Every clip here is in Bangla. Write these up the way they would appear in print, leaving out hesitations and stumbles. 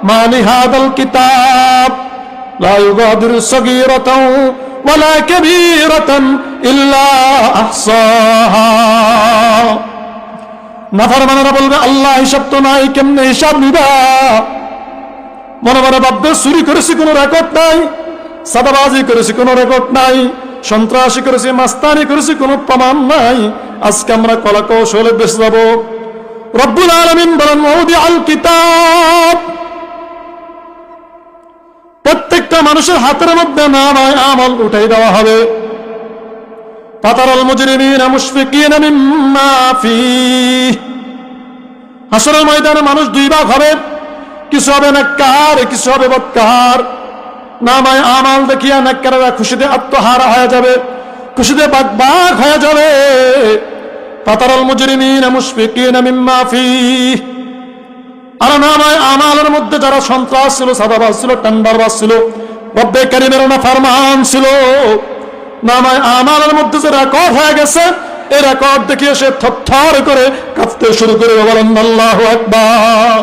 মা লিহাদাল কিতাব লা ইউগাদিরু সগীরাতাও ওয়ালা কাবীরাতান ইল্লা আহসাহা। নাফরমানেরা বলবে আল্লাহ হিসাব তো নাই, কেমনে হিসাব নিবা? মনে মনে ভাববে চুরি করেছি কোনো রেকর্ড নাই, সাদাবাজি করেছি কোনো রেকর্ড নাই, সন্ত্রাসী করেছি, মাস্তানি করেছি কোনো প্রমাণ নাই, আজকে আমরা কলা কৌশলে বেঁচে যাব। রব্বুল আলামিন বলেন মাউদিআল কিতাব, প্রত্যেকটা মানুষের হাতের মধ্যে নামায়ে আমল উঠাই দেওয়া হবে। ফাতারাল মুজরিমিনা মুশফিকিনা মিম্মা ফীহ, হাসরের ময়দানে মানুষ দুই ভাগ হবে, কিছু হবে নেককার, কিছু হবে বদকার। নামায়ে আমল দেখিয়া নেককাররা খুশিতে আত্মহারা হয়ে যাবে, খুশিতে বাগবাগ হয়ে যাবে। ফাতারাল মুজরিমিনা মুশফিকিনা মিম্মা ফীহ, আর নামায়ে আমলের মধ্যে যারা সন্ত্রাস ছিল, সাদাবাজ ছিল, টেন্ডারবাজ ছিল, রব্বে কারীমের নাফরমান ছিল, নামায়ে আমলের মধ্যে যে রেকর্ড হয়ে গেছে, এই রেকর্ড দেখিয়ে সে থরথর করে কাঁপতে শুরু করে। বলেন আল্লাহু আকবার।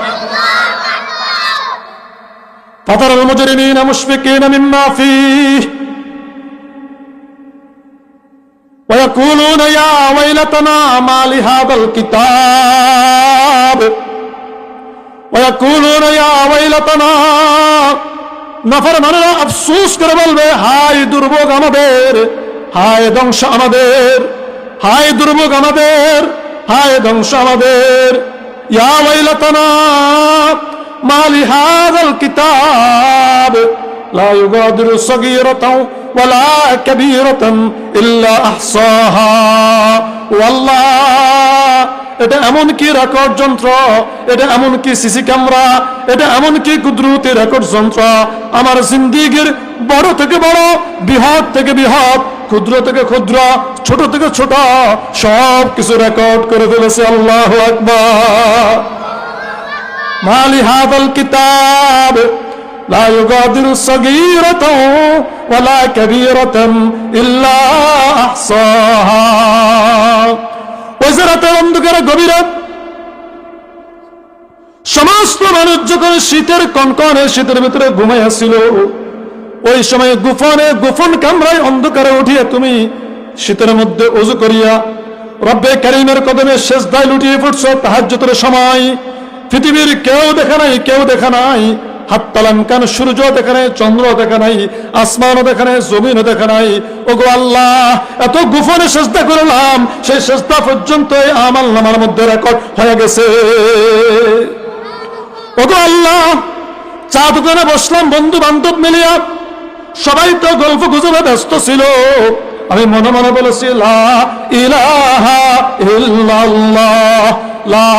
ফাতারাল মুজরিমিনা মুশফিকিনা মিম্মা ফীহ ওয়া ইয়াকুলুনা ইয়া ওয়াইলাতানা মা লিহাদাল কিতাব ওয়া ইয়াকুলুনা ইয়া ওয়াইলাতানা, নাফরমানেরা আফসোস করে বলবে হায় দুর্ভোগ আমাদের, হায় ধ্বংস আমাদের, হায় দুর্ভোগ আমাদের, হায় ধ্বংস আমাদের। ইয়া ওয়াইলাতানা মা লিহাদাল কিতাব লা ইউগাদিরু সগীরাতাও ওয়ালা কাবীরাতান ইল্লা আহসাহা। ওয়াল্লাহ, এটা এমন কি রেকর্ড যন্ত্র, এটা এমন কি সিসি ক্যামেরা, এটা এমন কি কুদরতি রেকর্ড যন্ত্র, আমার জিন্দেগীর বড় থেকে বড়, বৃহৎ থেকে বৃহৎ, ক্ষুদ্র থেকে ক্ষুদ্র, ছোট থেকে ছোট সব কিছু রেকর্ড করে ফেলেছে। আল্লাহু আকবার। মা লিহাদাল কিতাব লা ইউগাদিরু সগীরাতাও ওয়ালা কাবীরাতান ইল্লা আহসাহা। ওই যে রাতের অন্ধকারে গভীরে সমস্ত মানুষ যখন শীতের কনকনে শীতের ভিতরে ঘুমাইয়াছিল, ওই সময় গোপন কামরায় অন্ধকারে উঠিয়া তুমি শীতের মধ্যে ওযু করিয়া রব্বে কারীমের কদমে সেজদায় লুটিয়ে পড়ছো তাহাজ্জুদের সময়। পৃথিবীর কেউ দেখা নাই, কেউ দেখা নাই, হাত তালাঙ্কান সূর্য দেখা নাই, চন্দ্র দেখা নাই, আসমানও দেখা নাই, জমিনও দেখা নাই। ওগো আল্লাহ, এত গোপনে সেজদা করলাম, সেই সেজদা পর্যন্ত আমল নামার মধ্যে রেকর্ড হয়ে গেছে। ওগো আল্লাহ, চা দোকানে বসলাম বন্ধু বান্ধব মিলিয়া, সবাই তো গল্প গুজবে ব্যস্ত ছিল, আমি মনে মনে বলেছি লা ইলাহা ইল্লাল্লাহ, লা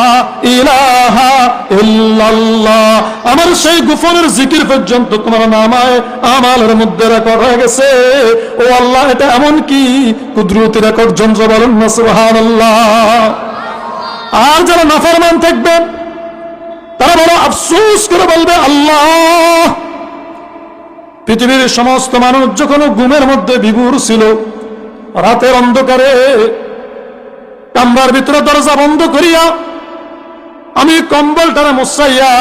ইলাহা ইল্লাল্লাহ। আমার সেই গোপনের জিকির পর্যন্ত তোমার নামায়ে আমালের মধ্যে রেকর্ড হয়ে গেছে। ও আল্লাহ, এটা এমন কি কুদরতি রেকর্ড যন্ত্র, বলেন না সুবহানাল্লাহ। আর যারা নাফরমান থাকবে তারা বড় আফসোস করে বলবে আল্লাহ, পৃথিবীর সমস্ত মানুষ যখন ঘুমের মধ্যে বিভোর ছিল, রাতের অন্ধকারে কামরার ভিতরে দরজা বন্ধ করিয়া আমি কম্বলটারে মুছাইয়া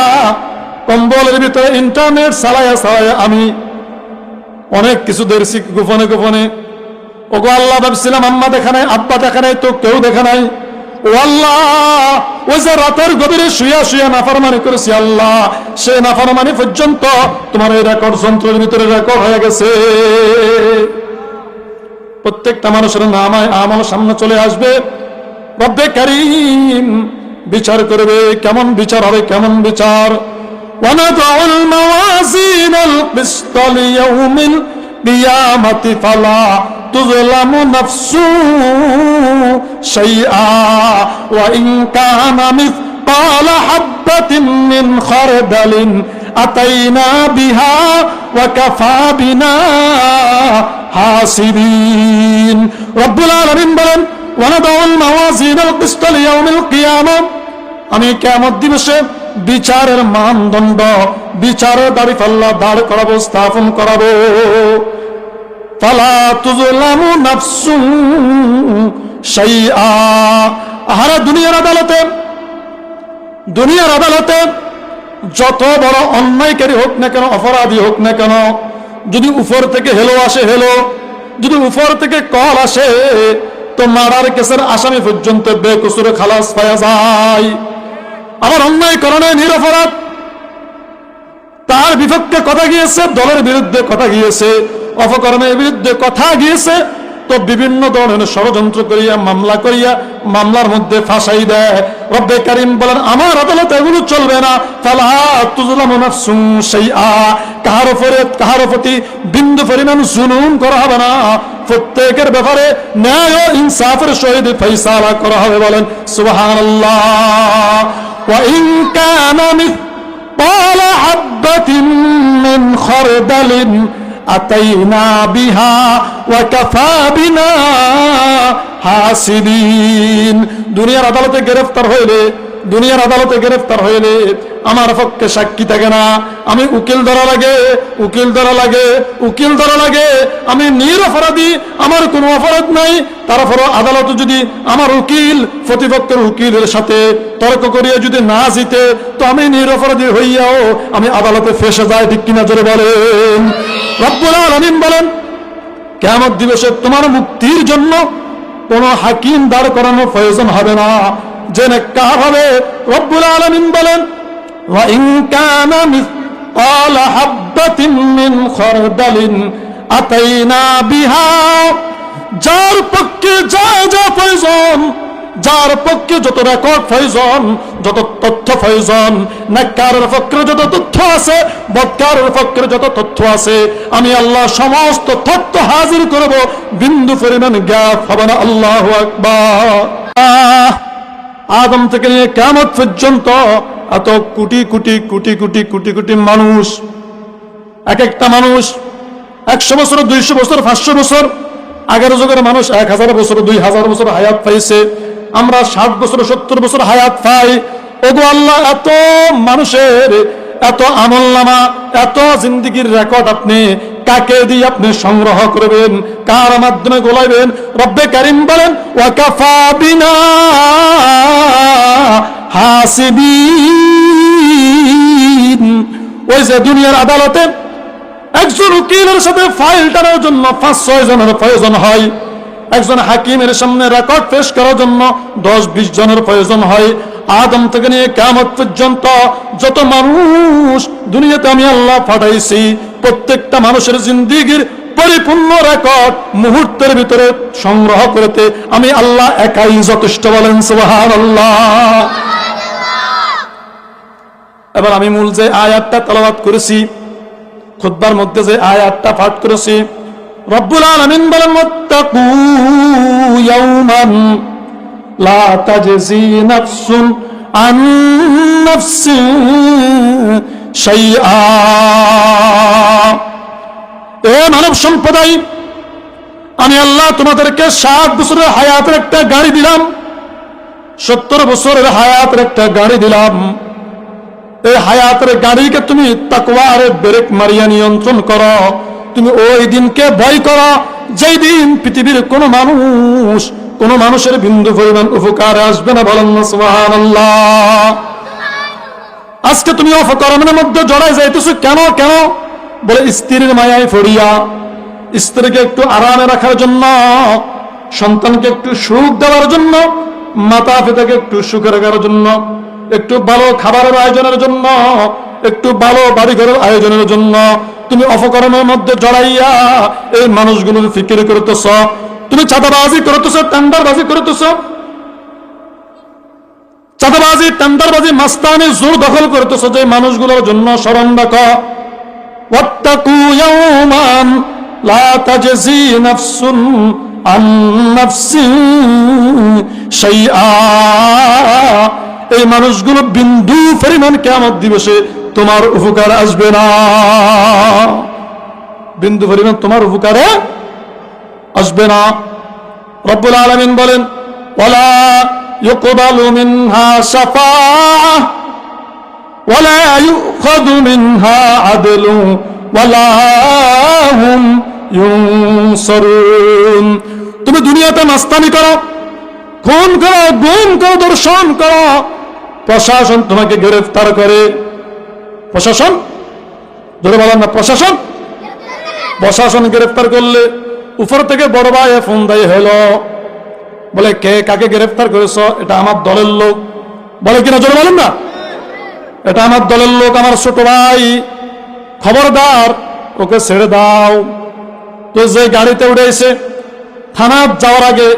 কম্বলের ভিতরে ইন্টারনেট চালাইয়া আমি অনেক কিছু দেখছি গোপনে গোপনে। ওগো আল্লাহ, ভাবছিলাম আম্মা দেখা নাই, আব্বা দেখা নাই, তো কেউ দেখা নাই। ও আল্লাহ, ওই যে রাতের গভীরে শুয়া শুয়া নাফরমানি করেছি আল্লাহ, সে নাফরমানি পর্যন্ত তোমার এই রেকর্ড যন্ত্রের ভিতরে রেকর্ড হয়ে গেছে। প্রত্যেকটা মানুষের নামায়ে আমল সামনে চলে আসবে, রব্বে কারীম বিচার করবে। কেমন বিচার হবে, কেমন বিচার? ওয়ানাদাউল মাওয়াজিনাল কিসত লিয়াউমিল কিয়ামাতি ফালা তুযলামু নাফসু শাইআ ওয়া ইন কানা মিসকালা হাববাতিন মিন খারদালিন আতাইনা বিহা ওয়া কাফা বিনা হাসিবিন। রব্বুল আলামিন বলেন ওয়ানাদাউল মাওয়াজিনাল কিসত লিয়াউমিল কিয়ামা, আমি কিয়ামত দিবসে বিচারের মানদণ্ড, বিচারের দাঁড়িপাল্লা দাঁড় করাবো, স্থাপন করাবো। ফালা তুযলামু নাফসুন শাইআ। আহারা দুনিয়ার আদালতে যত বড় অন্যায়কারী হোক না কেন, অপরাধী হোক না কেন, যদি উপর থেকে হেলো আসে হেলো, যদি উপর থেকে কল আসে, তো মার্ডার কেসের আসামি পর্যন্ত বেকসুরে খালাস পাওয়া যায়। আবার অন্যায় করণে নিরপরাধ, তার বিপক্ষে কথা গিয়েছে, দলের বিরুদ্ধে কথা গিয়েছে, অপকর্মের বিরুদ্ধে কথা গিয়েছে, তো বিভিন্ন ধরনের ষড়যন্ত্র করিয়া মামলা করিয়া মামলার মধ্যে ফাঁসাই দেয়। রব্বে কারীম বলেন আমার আদালতে এগুলো চলবে না। ফালা তুজলামু নাফসুন শাইআ, কাহার প্রতি বিন্দু পরিমাণ জুলুম করা হবে না, প্রত্যেকের ব্যাপারে ন্যায় ও ইনসাফের সহিত ফয়সালা করা হবে। বলেন সুবহানাল্লাহ। ওয়া ইন কানা মিসকাল হাববাতিন মিন খারদালিন আতাইনা বিহা ওয়া কাফা বিনা হাসিবিন। দুনিয়ার আদালতে গ্রেফতার হইলে, দুনিয়ার আদালতে গ্রেফতার হইলে আমার পক্ষে সাক্ষী থাকে না, আমি উকিল ধরা লাগে, উকিল ধরা লাগে, উকিল ধরা লাগে। আমি নিরপরাধী, আমার কোনো অপরাধ নাই, তারপরও আদালতে যদি আমার উকিল প্রতিপক্ষের উকিলের সাথে তর্ক করিয়া যদি না জিতে, তো আমি নিরপরাধী হইয়াও আমি আদালতে ফেসে যাই। ঠিক কিনা জোরে বলেন। রব্বুল আলামিন বলেন কিয়ামত দিবসে তোমার মুক্তির জন্য কোন হাকিম দাঁড় করানোর প্রয়োজন হবে না, যে নেককার হবে। রব্বুল আলামিন বলেন ওয়া ইন কানা মিসকাল হাববাতিন মিন খারদালিন আতাইনা বিহা, যার পক্ষে যা যা প্রয়োজন, যার পক্ষে যত রেকর্ড প্রয়োজন, যত তথ্য প্রয়োজন, নেককারের পক্ষে যত তথ্য আছে, বদকারের পক্ষে যত তথ্য আছে, আমি আল্লাহ সমস্ত তথ্য হাজির করব, বিন্দু পরিমাণ গ্যাপ হবে না। আল্লাহু আকবার। আদম থেকে নিয়ে কিয়ামত পর্যন্ত এত কোটি কোটি কোটি কোটি কোটি কোটি মানুষ, এক একটা মানুষ 100 বছর, 200 বছর, 500 বছর, আগের যুগের মানুষ 1000 বছর, 2000 বছর হায়াত পাইছে, আমরা 60 বছর, 70 বছর হায়াত পাই। ওগো আল্লাহ, এত মানুষের এত আমলনামা, এত জিন্দেগির রেকর্ড আপনি কাকে দিয়ে আপনি সংগ্রহ করবেন, কার মাধ্যমে গোলাইবেন? রব্বে কারীম বলেন ওয়া কাফা বিনা হাসিবিন। ওই যে দুনিয়ার আদালতে একজন উকিলের সাথে ফাইল টানার জন্য 5-6 জনের প্রয়োজন হয়, একজন হাকিমের সামনে রেকর্ড পেশ করার জন্য 10-20 জনের প্রয়োজন হয়। আদম থেকে নিয়ে কিয়ামত পর্যন্ত যত মানুষ দুনিয়াতে আমি আল্লাহ পাঠাইছি, প্রত্যেকটা মানুষের জিন্দেগির পরিপূর্ণ রেকর্ড মুহূর্তের ভিতরে সংগ্রহ করতে আমি আল্লাহ একাই যথেষ্ট। বলেন সুবহানাল্লাহ। এবার আমি মূল যে আয়াতটা তেলাওয়াত করেছি, খুতবার মধ্যে যে আয়াতটা পাঠ করেছি, রব্বুল আলামিন বলেন মুত্তাকু ইয়াওমান লা তাজজি নাফসুন আন নাফসিন শাইআ। এ মানব সম্প্রদায়, আমি আল্লাহ তোমাদেরকে 60 বছরের হায়াতের একটা গাড়ি দিলাম, 70 বছরের হায়াতের একটা গাড়ি দিলাম। এই হায়াতের গাড়িকে তুমি তাকওয়ার ব্রেক মারিয়া নিয়ন্ত্রণ করো। তুমি ওই দিনকে ভয় করো যেই দিন পৃথিবীর কোন মানুষ, কোন মানুষের বিন্দু পরিমাণ উপকারে আসবে না। বলেন না সুবহানাল্লাহ। আজকে তুমি অপকর্মের মধ্যে জড়াই যাইতেছো কেন? কেন বলে স্ত্রীর মায়ায় পড়িয়া, স্ত্রীকে একটু আরামে রাখার জন্য, সন্তানকে একটু সুখ দেওয়ার জন্য, মাতা পিতাকে একটু সুখে রাখার জন্য, একটু ভালো খাবারের আয়োজনের জন্য, একটু ভালো বাড়িঘরের আয়োজনের জন্য তুমি অপকর্মের মধ্যে জড়াইয়া এই মানুষগুলোর ফিকির করতেছ। তুমি চাঁদাবাজি করতেছ, টেন্ডারবাজি করতেছ, চাঁদাবাজি, টেন্ডারবাজি, মাস্তানি, জোর দখল করতেছ যে মানুষগুলোর জন্য স্মরণ রাখো। ওয়াত্তাকু ইয়াওমান লা তাজজি নাফসুন আন নাফসিন শাইআ। এই মানুষগুলো বিন্দু পরিমাণ কিয়ামত দিবসে তোমার উপকার আসবে না, বিন্দু পরিমাণ তোমার উপকারে আসবে না। রব্বুল আলামিন বলেন ওয়ালা ইউকবালু মিনহা শাফাআহ ওয়ালা ইউখাযু মিনহা আদলু ওয়ালা হুম ইউনসারুন। তুমি দুনিয়াতে মাস্তানি করো, খুন করো, গুম করো, দর্শন করো, প্রশাসন তোমাকে গ্রেফতার করে, প্রশাসন, ধরে বলেন না প্রশাসন, প্রশাসন গ্রেফতার করলে উপর থেকে বড় ভাই ফোন দেয় হলো, বলে কে কাকে গ্রেফতার করেছ, এটা আমার দলের লোক, বলে কিনা জোরে বলেন না, এটা আমার দলের লোক, আমার ছোট ভাই, খবরদার ওকে ছেড়ে দাও। তো যে গাড়িতে উঠেছে থানার যাওয়ার আগে,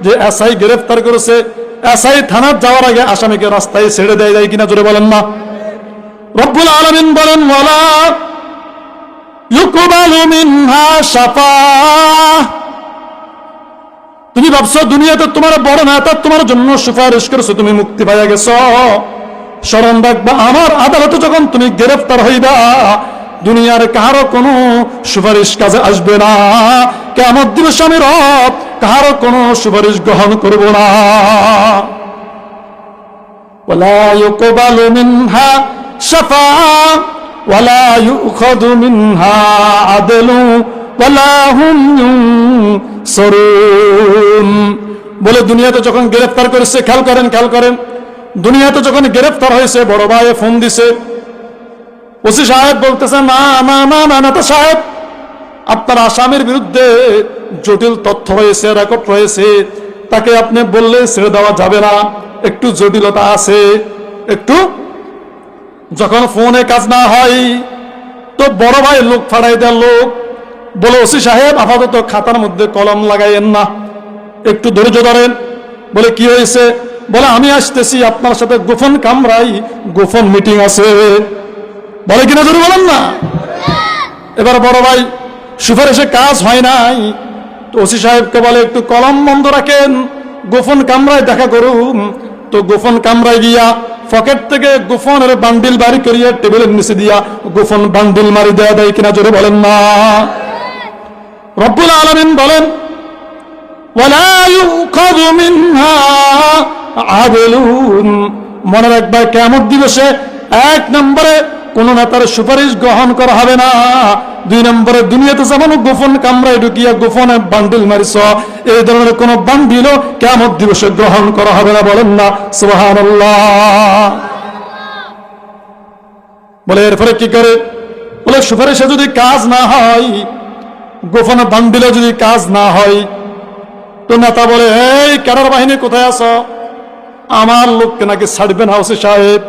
যে এসআই গ্রেফতার করেছে, এসআই থানার যাওয়ার আগে আসামিকে রাস্তায় ছেড়ে দেয়, যায় কিনা জোরে বলেন না। রব্বুল আলামিন বলেন ওয়ালা ইউকবালু মিনহা শাফাআহ। তুমি ভাবছো দুনিয়াতে তোমার বড় নেতা তোমার জন্য সুপারিশ করেছে, তুমি মুক্তি পাইয়া গেছো। স্মরণ রাখবা আমার আদালতে যখন তুমি গ্রেফতার হইবা, দুনিয়ার কারো কোনো সুপারিশ কাজে আসবে না। কিয়ামত দিবসে আমি রব কারো কোনো সুপারিশ গ্রহণ করব না। ওয়ালা ইউকবালু মিনহা শাফাআহ ওয়ালা ইউখাযু মিনহা আদলু ওয়ালা হুম ইউনসারুন। বলে দুনিয়াতে যখন গ্রেফতার করেছে, খেয়াল করেন, দুনিয়াতে যখন গ্রেফতার হয়েছে বড় ভাই ফোন দিছে, ওসি সাহেব বলতেছে না না না না নেতা সাহেব, আপনার আসামির বিরুদ্ধে জটিল তথ্য রয়েছে, রেকর্ড রয়েছে, তাকে আপনি বললে ছেড়ে দেওয়া যাবে না, একটু জটিলতা আছে। একটু যখন ফোনে কাজ না হয় তো বড় ভাই লোক ফাড়াই দেয়, লোক বলে ওসি সাহেব আপাতত খাতার মধ্যে কলম লাগাইয়েন না, একটু ধৈর্য ধরেন। বলে কি হয়েছে, বলে আমি আসতেছি, আপনার সাথে গোপন কামরাই গোপন মিটিং আছে, বলে কিনা জোরে বলেন না। এবার বড় ভাই সুপারিশে কাজ হয় নাই, তো ওসি সাহেবকে বলে একটু কলম বন্ধ রাখেন, গোপন কামরায় দেখা করুন। তো গোপন কামরায় গিয়া পকেট থেকে গোপনের বান্ডিল বাড়ি করিয়া টেবিলের নিচে দিয়া গোপন বান্ডিল মারি দেয়া দেয় কিনা জোরে বলেন না। রব্বুল আলামিন বলেন ওয়ালা ইউখাযু মিনহা আদলুন। মনে রাখবা কিয়ামত দিবসে এক নম্বরে কোন নেতার সুপারিশ গ্রহণ করা হবে না, দুই নম্বরে দুনিয়াতে যেমন গোপন কামরায় ঢুকিয়া গোপনে বান্ডিল মারিছ, এই ধরনের কোন বান্ডিলও কিয়ামত দিবসে গ্রহণ করা হবে না, বলেন না সুবহানাল্লাহ। বলে এরপরে কি করে, বলে সুপারিশে যদি কাজ না হয়, গোপন বান্ডিলে যদি কাজ না হয়, তো নেতা বলে এই ক্যাডার বাহিনী কোথায় আছো, আমার লোককে নাকি ছাড়বে না ওসি সাহেব,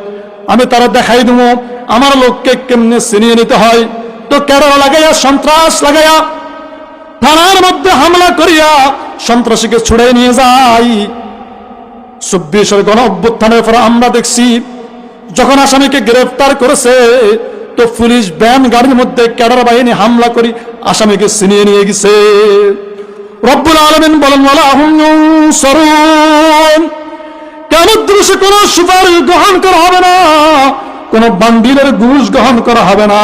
আমি তারা দেখাই দেবো আমার লোককে কেমনে চিনিয়ে নিতে হয়। তো ক্যাডার লাগাইয়া সন্ত্রাস লাগাইয়া থানার মধ্যে হামলা করিয়া সন্ত্রাসীকে ছুড়ে নিয়ে যায়। ২৪ গণ অভ্যুত্থানের পর আমরা দেখছি যখন আসামিকে গ্রেফতার করেছে, তো পুলিশ ভ্যান গাড়ির মধ্যে ক্যাডার বাহিনী হামলা করি আসামিকে ছিনিয়ে নিয়ে গেছে। রব্বুল আলামিন বলেন ওয়ালা হুম ইউনসারুন। কিয়ামত দিবসে কোন সুপারিশ গ্রহণ করা হবে না, কোন বান্ডিলের ঘুষ গ্রহণ করা হবে না,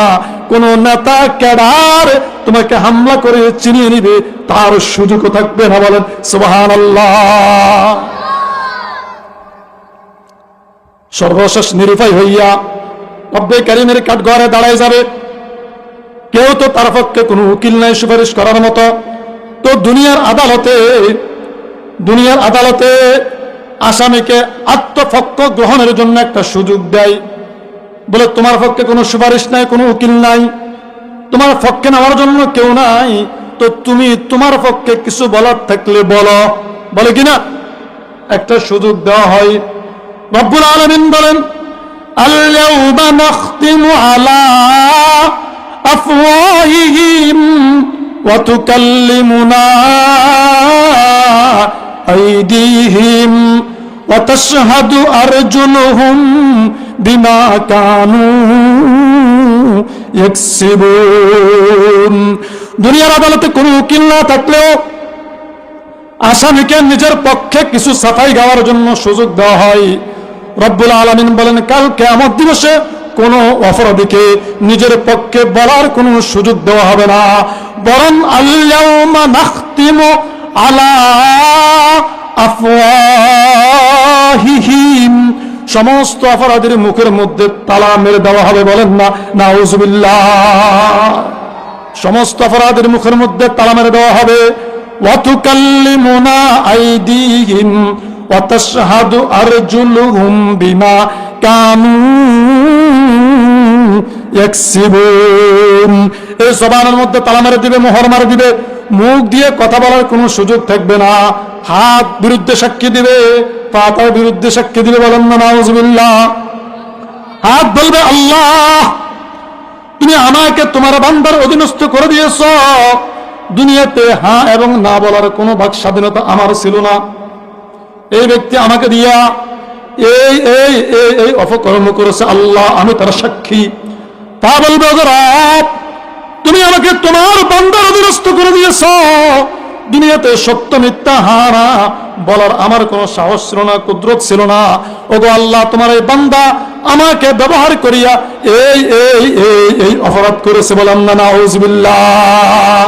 কোন নেতা ক্যাডার তোমাকে হামলা করে চিনিয়ে নিবে তার সুযোগও থাকবে না, বলেন সুবহানাল্লাহ। সর্বশেষ নিরুপায় হইয়া রব্বে কারীমের কাঠগড়ায় দাঁড়ায় যাবে, কেউ তো তার পক্ষে কোনো উকিল নাই সুপারিশ করার মতো। তো দুনিয়ার আদালতে আসামিকে আত্মপক্ষ গ্রহণের জন্য একটা সুযোগ দেয়, বলে তোমার পক্ষে কোনো সুপারিশ নাই, কোনো উকিল নাই, তোমার পক্ষে নেওয়ার জন্য কেউ নাই, তো তুমি তোমার পক্ষে কিছু বলার থাকলে বলো, বলে কিনা একটা সুযোগ দেওয়া হয়। রব্বুল আলামিন বলেন আল-ইয়াওমা নাখতিমু আলা আফওয়াহিহিম ওয়া তুকাল্লিমুনা আইদিহিম ওয়া তাশহাদু আরজুলুহুম বিমা কানু ইয়াকসিবুন। দুনিয়ার আদালতে কোনো উকিল না থাকলেও আসামিকে নিজের পক্ষে কিছু সাফাই গাওয়ার জন্য সুযোগ দেওয়া হয়। রব্বুল আলামিন বলেন কাল কিয়ামত দিবসে কোন অপরাধীকে নিজের পক্ষে বলার কোনো সুযোগ দেওয়া হবে না, বরং আল-ইয়াওমা নাখতিমু আলা আফওয়াহিহিম, সমস্ত অপরাধীর মুখের মধ্যে তালা মেরে দেওয়া হবে, বলেন না নাউযুবিল্লাহ। সমস্ত অপরাধীর মুখের মধ্যে তালা মেরে দেওয়া হবে। ওয়া তুকাল্লিমুনা আইদিহিম ওয়া তাশহাদু আরজুলুহুম বিমা কানু ইয়াকসিবুন। এই জবানের মধ্যে তালা মেরে দিবে, মোহর মারে দিবে, মুখ দিয়ে কথা বলার কোনো সুযোগ থাকবে না। হাত বিরুদ্ধে সাক্ষী দিবে, পা তার বিরুদ্ধে সাক্ষী দিবে, বলেন না নাউজুবিল্লাহ। হাত বলবে আল্লাহ তুমি আমাকে তোমার বান্দার অধীনস্থ করে দিয়েছ, দুনিয়াতে হ্যাঁ এবং না বলার কোনো বাক স্বাধীনতা আমার ছিল না, এই ব্যক্তি আমাকে দিয়া এই এই এই এই অপকর্ম করেছে, আল্লাহ আমি তার সাক্ষী। তা বলবে রব তুমি আমাকে তোমার বান্দার অধীনস্থ করে দিয়েছ, দুনিয়াতে সত্য মিথ্যা হারা বলার আমার কোনো সাহস ছিল না, কুদরত ছিল না। ওগো আল্লাহ তোমার এই বান্দা আমাকে ব্যবহার করিয়া এই এই এই এই অপরাধ করেছে, বলেন না নাউজুবিল্লাহ।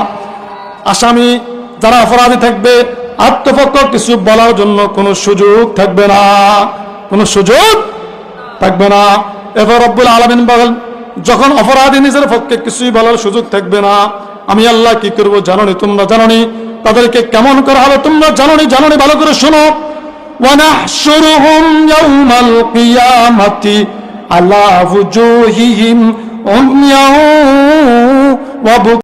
আসামি যারা অপরাধী থাকবে আত্মপক্ষ কিছু বলার জন্য কোনো সুযোগ থাকবে না, কোনো সুযোগ থাকবে না। এরপর রব্বুল আলামিন বলেন যখন অপরাধী নিজের পক্ষে কিছুই বলার সুযোগ থাকবে না, আমি আল্লাহ কি করবো জানোনি, তোমরা জানোনি? তাদেরকে কেমন করা হবে তোমরা জানোনি, জানোনি ভালো করে শোনো। ওয়ানাহশুরুহুম ইয়াউমাল কিয়ামাতি আলা ওয়ুজুহিহিম উময়াও ওয়া